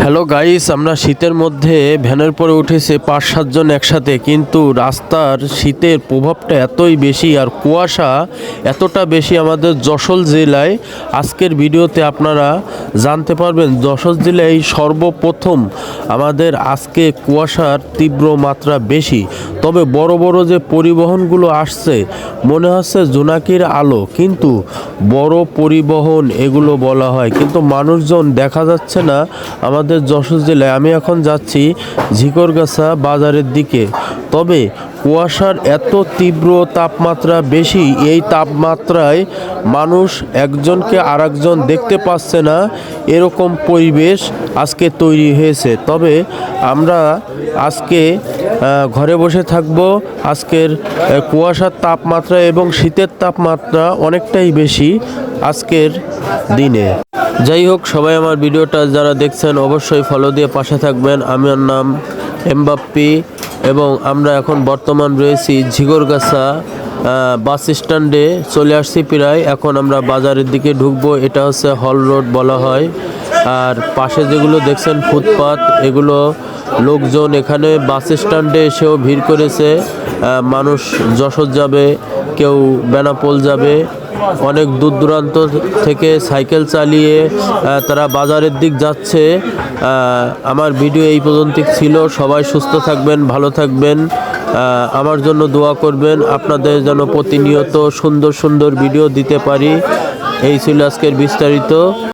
Hello guys, আমরা শীতের মধ্যে ভ্যানের পরে উঠেছে ৫-৭ জন একসাথে, কিন্তু রাস্তার শীতের প্রভাবটা এতই বেশি আর কুয়াশা এতটা বেশি আমাদের যশোর জেলায়। আজকের ভিডিওতে আপনারা জানতে পারবেন যশোর জেলায় সর্বপ্রথম আমাদের আজকে কুয়াশার তীব্র মাত্রা বেশি। তবে বড় বড় যে পরিবহনগুলো আসছে মনে হচ্ছে জোনাকির আলো, কিন্তু বড় পরিবহন এগুলো বলা হয়, কিন্তু মানুষজন দেখা যাচ্ছে না আমাদের যশোর জেলায়। আমি এখন যাচ্ছি ঝিকরগাছা বাজারের দিকে। তবে কুয়াশার এত তীব্র তাপমাত্রা বেশি, এই তাপমাত্রায় মানুষ একজনকে আরেকজন দেখতে পাচ্ছে না, এরকম পরিবেশ আজকে তৈরি হয়েছে। তবে আমরা আজকে ঘরে বসে থাকব। আজকের কুয়াশার তাপমাত্রা এবং শীতের তাপমাত্রা অনেকটাই বেশি আজকের দিনে। যাই হোক, সবাই আমার ভিডিওটা যারা দেখছেন অবশ্যই ফলো দিয়ে পাশে থাকবেন। আমার নাম এমবাপ্পি এবং আমরা এখন বর্তমান রয়েছি ঝিকরগাছা বাস স্ট্যান্ডে চলে আসছি প্রায়। এখন আমরা বাজারের দিকে ঢুকবো। এটা হচ্ছে হল রোড বলা হয়। আর পাশে যেগুলো দেখছেন ফুটপাত, এগুলো লোকজন এখানে বাস স্ট্যান্ডে এসেও ভিড় করেছে। মানুষ যশোর যাবে, কেউ বেনাপোল যাবে, অনেক দূর দূরান্ত থেকে সাইকেল চালিয়ে তারা বাজারের দিক যাচ্ছে। আমার ভিডিও এই পর্যন্ত ছিল। সবাই সুস্থ থাকবেন, ভালো থাকবেন, আমার জন্য দোয়া করবেন, আপনাদের যেন প্রতিনিয়ত সুন্দর সুন্দর ভিডিও দিতে পারি। এই ছিল আজকের বিস্তারিত।